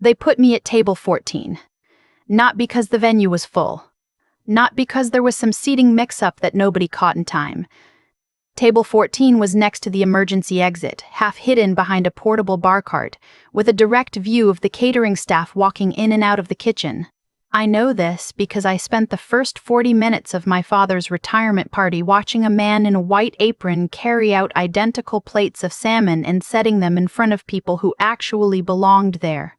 They put me at table 14. Not because the venue was full. Not because there was some seating mix-up that nobody caught in time. Table 14 was next to the emergency exit, half hidden behind a portable bar cart, with a direct view of the catering staff walking in and out of the kitchen. I know this because I spent the first 40 minutes of my father's retirement party watching a man in a white apron carry out identical plates of salmon and setting them in front of people who actually belonged there.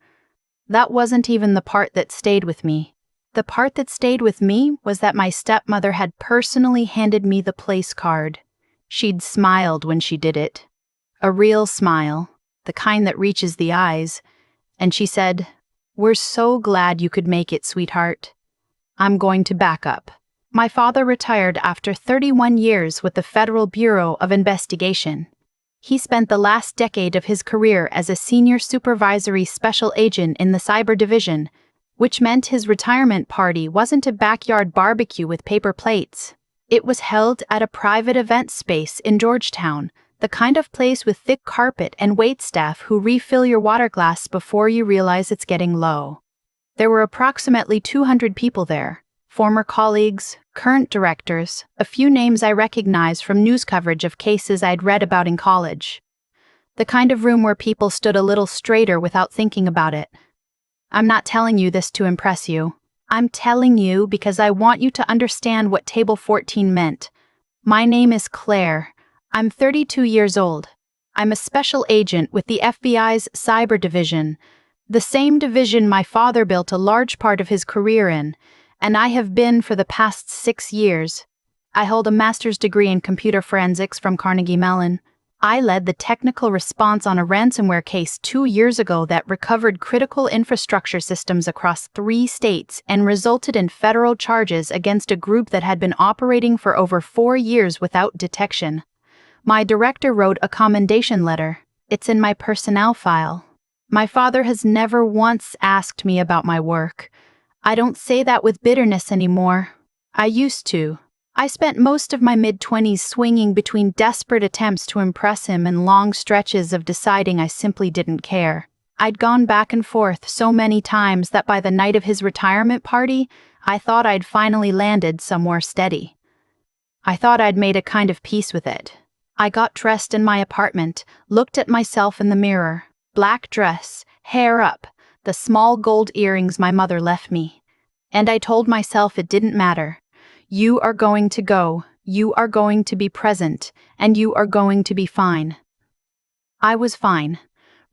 That wasn't even the part that stayed with me. The part that stayed with me was that my stepmother had personally handed me the place card. She'd smiled when she did it. A real smile, the kind that reaches the eyes. And she said, "We're so glad you could make it, sweetheart." I'm going to back up. My father retired after 31 years with the Federal Bureau of Investigation. He spent the last decade of his career as a senior supervisory special agent in the cyber division, which meant his retirement party wasn't a backyard barbecue with paper plates. It was held at a private event space in Georgetown, the kind of place with thick carpet and waitstaff who refill your water glass before you realize it's getting low. There were approximately 200 people there, former colleagues, current directors, a few names I recognized from news coverage of cases I'd read about in college. The kind of room where people stood a little straighter without thinking about it. I'm not telling you this to impress you. I'm telling you because I want you to understand what Table 14 meant. My name is Claire. I'm 32 years old. I'm a special agent with the FBI's cyber division, the same division my father built a large part of his career in, and I have been for the past 6 years. I hold a master's degree in computer forensics from Carnegie Mellon. I led the technical response on a ransomware case 2 years ago that recovered critical infrastructure systems across 3 states and resulted in federal charges against a group that had been operating for over 4 years without detection. My director wrote a commendation letter. It's in my personnel file. My father has never once asked me about my work. I don't say that with bitterness anymore. I used to. I spent most of my mid-20s swinging between desperate attempts to impress him and long stretches of deciding I simply didn't care. I'd gone back and forth so many times that by the night of his retirement party, I thought I'd finally landed somewhere steady. I thought I'd made a kind of peace with it. I got dressed in my apartment, looked at myself in the mirror. Black dress, hair up, the small gold earrings my mother left me. And I told myself it didn't matter. You are going to go, you are going to be present, and you are going to be fine. I was fine,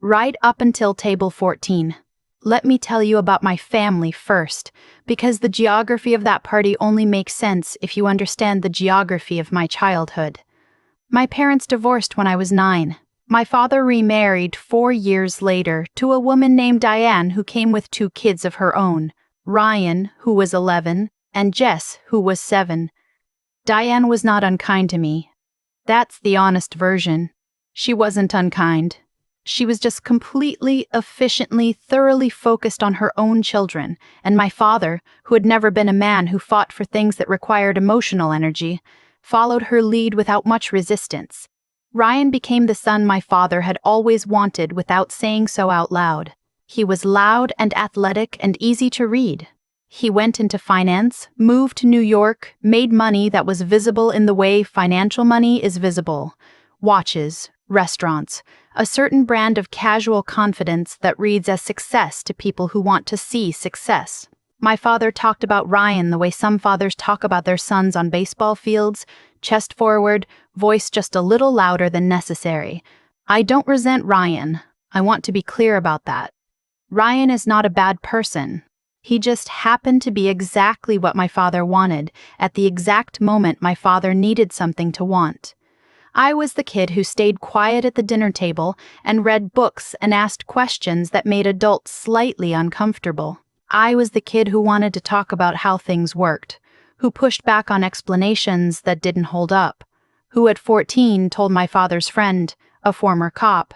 right up until Table 14. Let me tell you about my family first, because the geography of that party only makes sense if you understand the geography of my childhood. My parents divorced when I was 9. My father remarried 4 years later to a woman named Diane who came with 2 kids of her own, Ryan, who was 11, and Jess, who was 7. Diane was not unkind to me. That's the honest version. She wasn't unkind. She was just completely, efficiently, thoroughly focused on her own children, and my father, who had never been a man who fought for things that required emotional energy, followed her lead without much resistance. Ryan became the son my father had always wanted without saying so out loud. He was loud and athletic and easy to read. He went into finance, moved to New York, made money that was visible in the way financial money is visible. Watches, restaurants, a certain brand of casual confidence that reads as success to people who want to see success. My father talked about Ryan the way some fathers talk about their sons on baseball fields, chest forward, voice just a little louder than necessary. I don't resent Ryan. I want to be clear about that. Ryan is not a bad person. He just happened to be exactly what my father wanted at the exact moment my father needed something to want. I was the kid who stayed quiet at the dinner table and read books and asked questions that made adults slightly uncomfortable. I was the kid who wanted to talk about how things worked, who pushed back on explanations that didn't hold up, who at 14 told my father's friend, a former cop,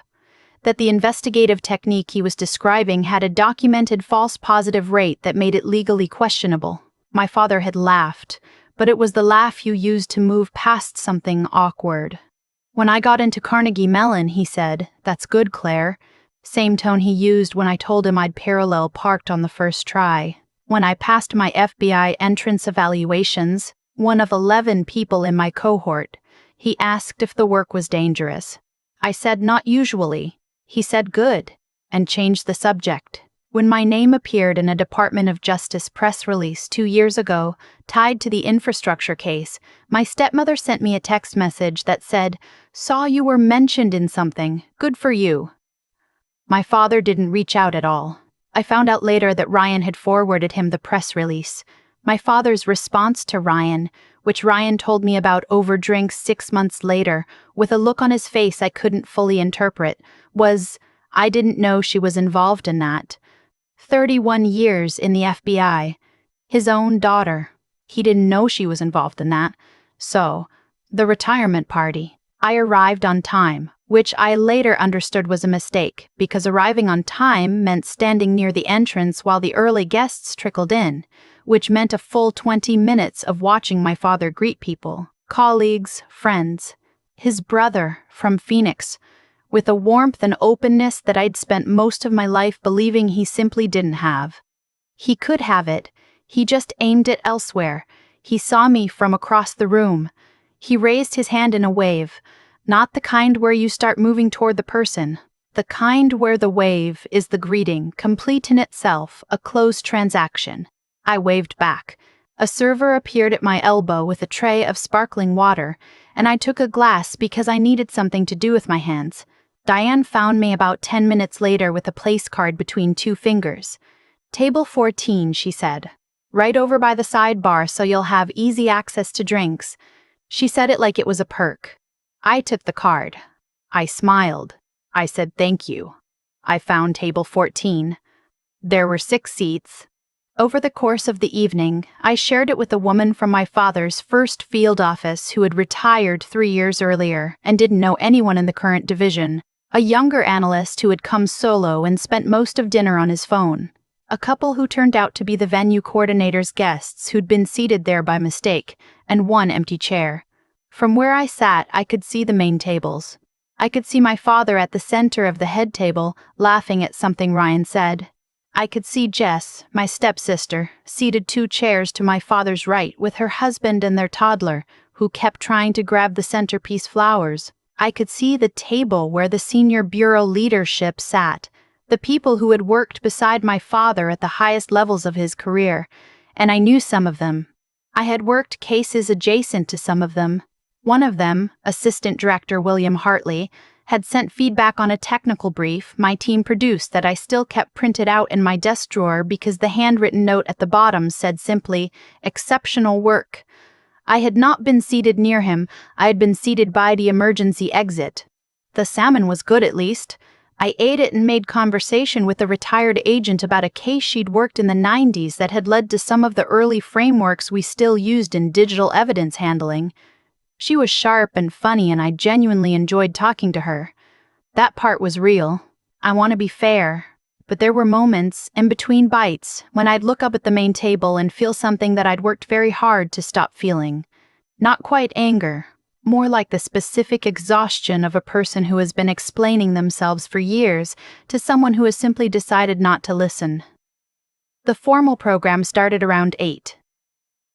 that the investigative technique he was describing had a documented false positive rate that made it legally questionable. My father had laughed, but it was the laugh you used to move past something awkward. When I got into Carnegie Mellon, he said, "That's good, Claire. Same tone he used when I told him I'd parallel parked on the first try. When I passed my FBI entrance evaluations, one of 11 people in my cohort, he asked if the work was dangerous. I said not usually. He said good, and changed the subject. When my name appeared in a Department of Justice press release 2 years ago, tied to the infrastructure case, my stepmother sent me a text message that said, "Saw you were mentioned in something. Good for you." My father didn't reach out at all. I found out later that Ryan had forwarded him the press release. My father's response to Ryan, which Ryan told me about over drinks 6 months later, with a look on his face I couldn't fully interpret, was, "I didn't know she was involved in that." 31 years in the FBI. His own daughter. He didn't know she was involved in that. So, the retirement party. I arrived on time, which I later understood was a mistake, because arriving on time meant standing near the entrance while the early guests trickled in, which meant a full 20 minutes of watching my father greet people, colleagues, friends. His brother from Phoenix, with a warmth and openness that I'd spent most of my life believing he simply didn't have. He could have it, he just aimed it elsewhere. He saw me from across the room. He raised his hand in a wave, not the kind where you start moving toward the person, the kind where the wave is the greeting, complete in itself, a closed transaction. I waved back. A server appeared at my elbow with a tray of sparkling water, and I took a glass because I needed something to do with my hands. Diane found me about 10 minutes later with a place card between 2 fingers. "Table 14, she said. "Right over by the sidebar so you'll have easy access to drinks." She said it like it was a perk. I took the card. I smiled. I said thank you. I found table 14. There were 6 seats. Over the course of the evening, I shared it with a woman from my father's first field office who had retired 3 years earlier and didn't know anyone in the current division, a younger analyst who had come solo and spent most of dinner on his phone, a couple who turned out to be the venue coordinator's guests who'd been seated there by mistake, and one empty chair. From where I sat, I could see the main tables. I could see my father at the center of the head table, laughing at something Ryan said. I could see Jess, my stepsister, seated 2 chairs to my father's right with her husband and their toddler, who kept trying to grab the centerpiece flowers. I could see the table where the senior bureau leadership sat, the people who had worked beside my father at the highest levels of his career, and I knew some of them. I had worked cases adjacent to some of them. One of them, Assistant Director William Hartley, had sent feedback on a technical brief my team produced that I still kept printed out in my desk drawer because the handwritten note at the bottom said simply, "Exceptional work." I had not been seated near him, I had been seated by the emergency exit. The salmon was good at least. I ate it and made conversation with a retired agent about a case she'd worked in the 90s that had led to some of the early frameworks we still used in digital evidence handling. She was sharp and funny, and I genuinely enjoyed talking to her. That part was real. I want to be fair. But there were moments, in between bites, when I'd look up at the main table and feel something that I'd worked very hard to stop feeling. Not quite anger, more like the specific exhaustion of a person who has been explaining themselves for years to someone who has simply decided not to listen. The formal program started around 8.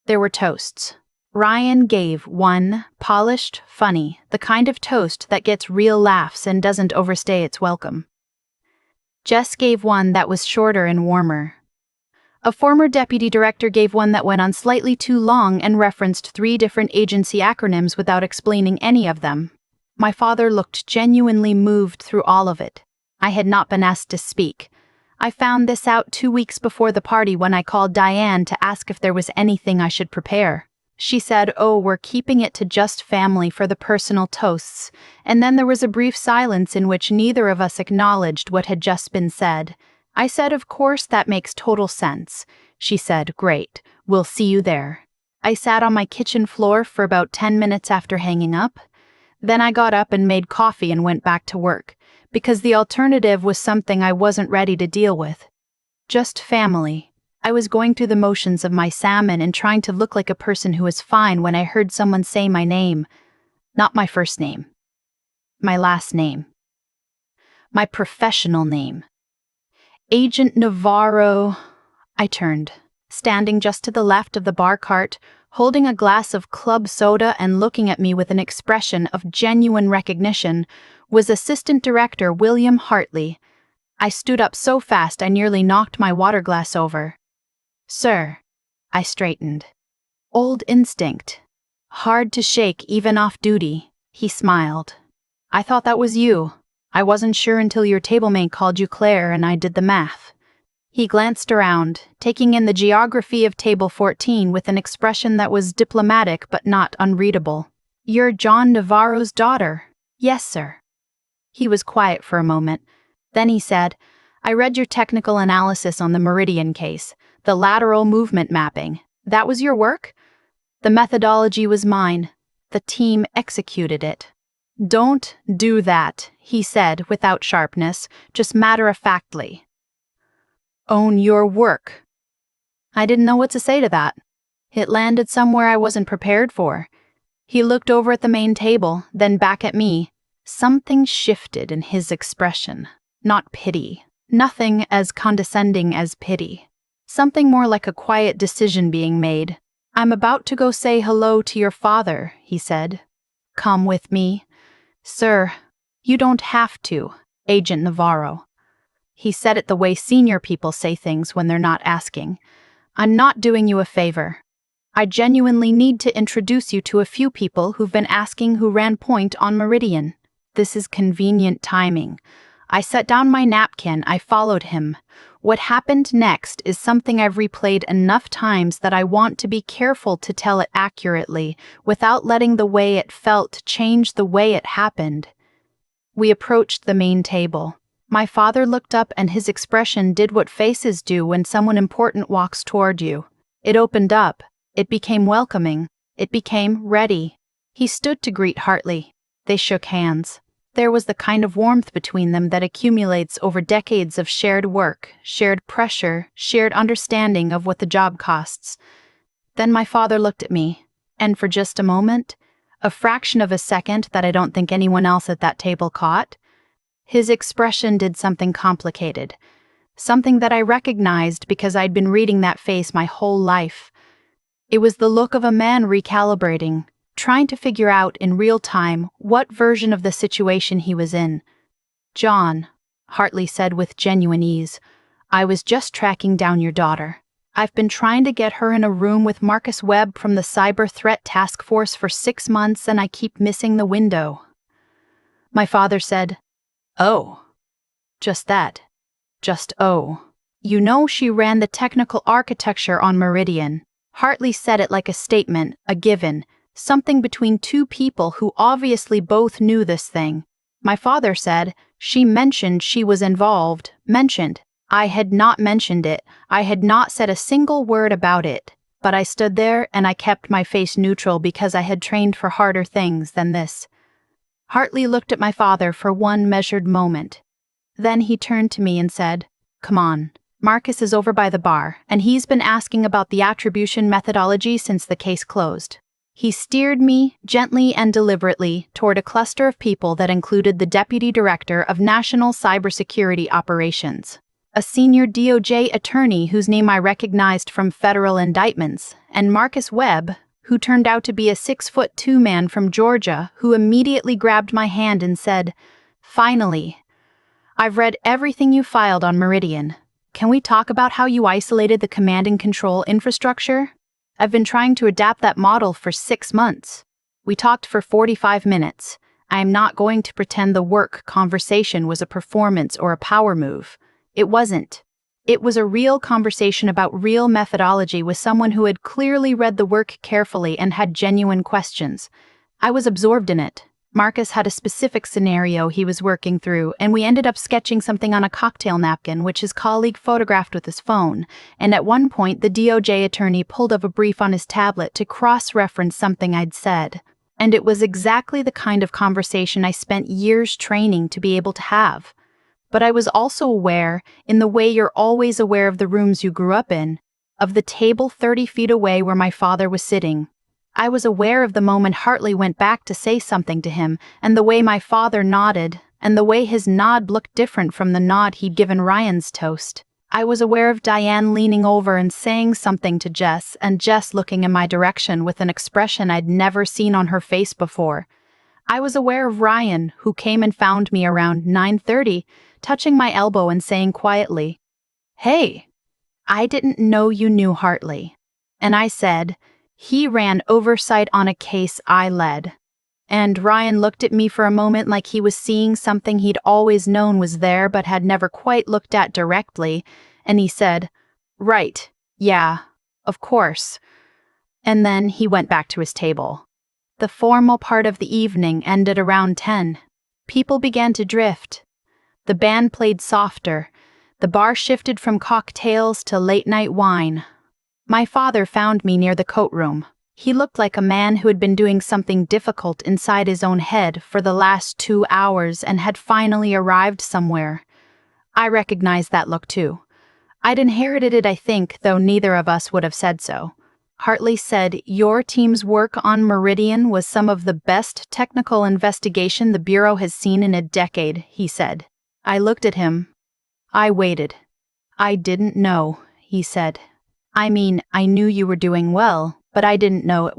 There were toasts. Ryan gave one, polished, funny, the kind of toast that gets real laughs and doesn't overstay its welcome. Jess gave one that was shorter and warmer. A former deputy director gave one that went on slightly too long and referenced 3 different agency acronyms without explaining any of them. My father looked genuinely moved through all of it. I had not been asked to speak. I found this out 2 weeks before the party when I called Diane to ask if there was anything I should prepare. She said, "Oh, we're keeping it to just family for the personal toasts," and then there was a brief silence in which neither of us acknowledged what had just been said. I said, "Of course, that makes total sense." She said, "Great, we'll see you there." I sat on my kitchen floor for about 10 minutes after hanging up. Then I got up and made coffee and went back to work, because the alternative was something I wasn't ready to deal with. Just family. I was going through the motions of my salmon and trying to look like a person who was fine when I heard someone say my name. Not my first name. My last name. My professional name. Agent Navarro. I turned. Standing just to the left of the bar cart, holding a glass of club soda and looking at me with an expression of genuine recognition, was Assistant Director William Hartley. I stood up so fast I nearly knocked my water glass over. Sir. I straightened. Old instinct. Hard to shake even off duty. He smiled. I thought that was you. I wasn't sure until your tablemate called you Claire and I did the math. He glanced around, taking in the geography of table 14 with an expression that was diplomatic but not unreadable. You're John Navarro's daughter. Yes, sir. He was quiet for a moment. Then he said, I read your technical analysis on the Meridian case, the lateral movement mapping. That was your work? The methodology was mine. The team executed it. Don't do that, he said without sharpness, just matter-of-factly. Own your work. I didn't know what to say to that. It landed somewhere I wasn't prepared for. He looked over at the main table, then back at me. Something shifted in his expression. Not pity. Nothing as condescending as pity. Something more like a quiet decision being made. I'm about to go say hello to your father, he said. Come with me. Sir, you don't have to, Agent Navarro. He said it the way senior people say things when they're not asking. I'm not doing you a favor. I genuinely need to introduce you to a few people who've been asking who ran point on Meridian. This is convenient timing. I set down my napkin, I followed him. What happened next is something I've replayed enough times that I want to be careful to tell it accurately, without letting the way it felt change the way it happened. We approached the main table. My father looked up and his expression did what faces do when someone important walks toward you. It opened up. It became welcoming. It became ready. He stood to greet Hartley. They shook hands. There was the kind of warmth between them that accumulates over decades of shared work, shared pressure, shared understanding of what the job costs. Then my father looked at me, and for just a moment, a fraction of a second that I don't think anyone else at that table caught, his expression did something complicated, something that I recognized because I'd been reading that face my whole life. It was the look of a man recalibrating, trying to figure out in real time what version of the situation he was in. John, Hartley said with genuine ease, I was just tracking down your daughter. I've been trying to get her in a room with Marcus Webb from the Cyber Threat Task Force for 6 months and I keep missing the window. My father said, Oh. Just that. Just oh. You know she ran the technical architecture on Meridian. Hartley said it like a statement, a given, something between two people who obviously both knew this thing. My father said, she mentioned she was involved, mentioned. I had not mentioned it. I had not said a single word about it. But I stood there and I kept my face neutral because I had trained for harder things than this. Hartley looked at my father for one measured moment. Then he turned to me and said, Come on. Marcus is over by the bar, and he's been asking about the attribution methodology since the case closed. He steered me, gently and deliberately, toward a cluster of people that included the Deputy Director of National Cybersecurity Operations, a senior DOJ attorney whose name I recognized from federal indictments, and Marcus Webb, who turned out to be a 6'2" man from Georgia who immediately grabbed my hand and said, Finally, I've read everything you filed on Meridian. Can we talk about how you isolated the command and control infrastructure? I've been trying to adapt that model for 6 months. We talked for 45 minutes. I am not going to pretend the work conversation was a performance or a power move. It wasn't. It was a real conversation about real methodology with someone who had clearly read the work carefully and had genuine questions. I was absorbed in it. Marcus had a specific scenario he was working through, and we ended up sketching something on a cocktail napkin which his colleague photographed with his phone, and at one point the DOJ attorney pulled up a brief on his tablet to cross-reference something I'd said. And it was exactly the kind of conversation I spent years training to be able to have. But I was also aware, in the way you're always aware of the rooms you grew up in, of the table 30 feet away where my father was sitting. I was aware of the moment Hartley went back to say something to him, and the way my father nodded, and the way his nod looked different from the nod he'd given Ryan's toast. I was aware of Diane leaning over and saying something to Jess, and Jess looking in my direction with an expression I'd never seen on her face before. I was aware of Ryan, who came and found me around 9:30, touching my elbow and saying quietly, "Hey, I didn't know you knew Hartley." And I said, "He ran oversight on a case I led." And Ryan looked at me for a moment like he was seeing something he'd always known was there but had never quite looked at directly, and he said, "Right, yeah, of course." And then he went back to his table. The formal part of the evening ended around 10. People began to drift. The band played softer. The bar shifted from cocktails to late-night wine. My father found me near the coat room. He looked like a man who had been doing something difficult inside his own head for the last 2 hours and had finally arrived somewhere. I recognized that look too. I'd inherited it, I think, though neither of us would have said so. Hartley said, "Your team's work on Meridian was some of the best technical investigation the Bureau has seen in a decade," he said. I looked at him. I waited. "I didn't know," he said. "I mean, I knew you were doing well, but I didn't know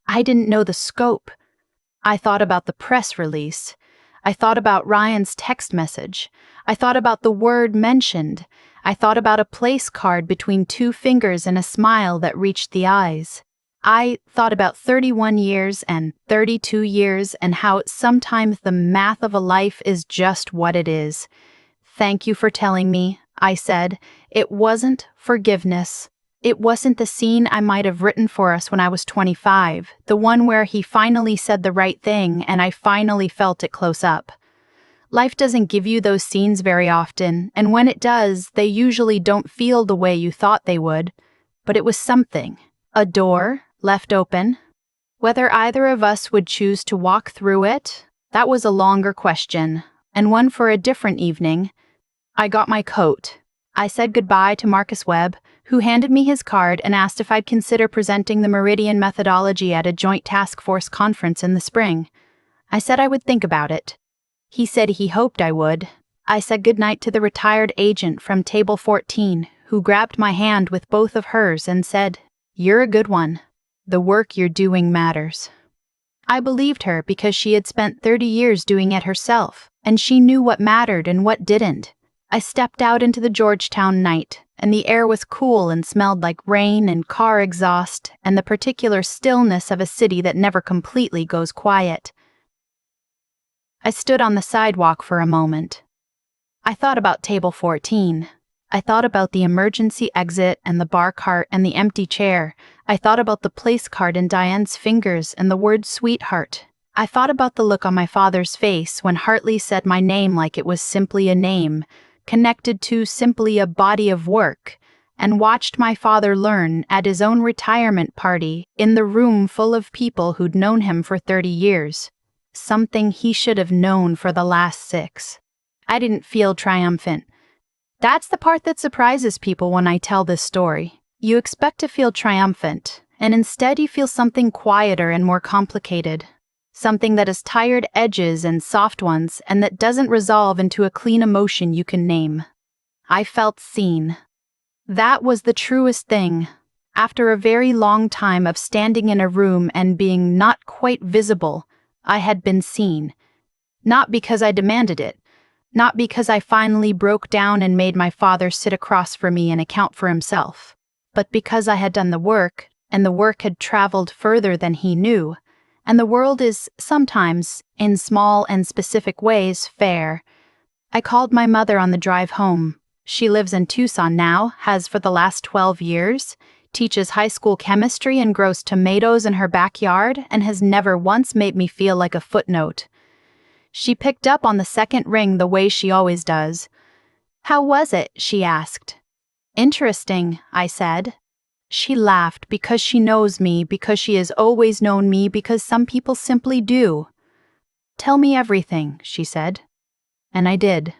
I didn't know the scope." I thought about the press release. I thought about Ryan's text message. I thought about the word mentioned. I thought about a place card between 2 fingers and a smile that reached the eyes. I thought about 31 years and 32 years and how sometimes the math of a life is just what it is. "Thank you for telling me," I said. It wasn't forgiveness. It wasn't the scene I might have written for us when I was 25, the one where he finally said the right thing and I finally felt it close up. Life doesn't give you those scenes very often, and when it does, they usually don't feel the way you thought they would. But it was something. A door, left open. Whether either of us would choose to walk through it, that was a longer question, and one for a different evening. I got my coat. I said goodbye to Marcus Webb, who handed me his card and asked if I'd consider presenting the Meridian methodology at a joint task force conference in the spring. I said I would think about it. He said he hoped I would. I said goodnight to the retired agent from Table 14, who grabbed my hand with both of hers and said, "You're a good one. The work you're doing matters." I believed her because she had spent 30 years doing it herself, and she knew what mattered and what didn't. I stepped out into the Georgetown night, and the air was cool and smelled like rain and car exhaust and the particular stillness of a city that never completely goes quiet. I stood on the sidewalk for a moment. I thought about Table 14. I thought about the emergency exit and the bar cart and the empty chair. I thought about the place card in Diane's fingers and the word sweetheart. I thought about the look on my father's face when Hartley said my name like it was simply a name, connected to simply a body of work, and watched my father learn at his own retirement party in the room full of people who'd known him for 30 years. Something he should have known for the last 6. I didn't feel triumphant. That's the part that surprises people when I tell this story. You expect to feel triumphant, and instead you feel something quieter and more complicated. Something that has tired edges and soft ones and that doesn't resolve into a clean emotion you can name. I felt seen. That was the truest thing. After a very long time of standing in a room and being not quite visible, I had been seen. Not because I demanded it. Not because I finally broke down and made my father sit across from me and account for himself. But because I had done the work, and the work had traveled further than he knew. And the world is sometimes, in small and specific ways, fair. I called my mother on the drive home. She lives in Tucson now, has for the last 12 years, teaches high school chemistry and grows tomatoes in her backyard, and has never once made me feel like a footnote. She picked up on the second ring the way she always does. "How was it?" she asked. "Interesting," I said. She laughed because she knows me, because she has always known me, because some people simply do. "Tell me everything," she said. And I did.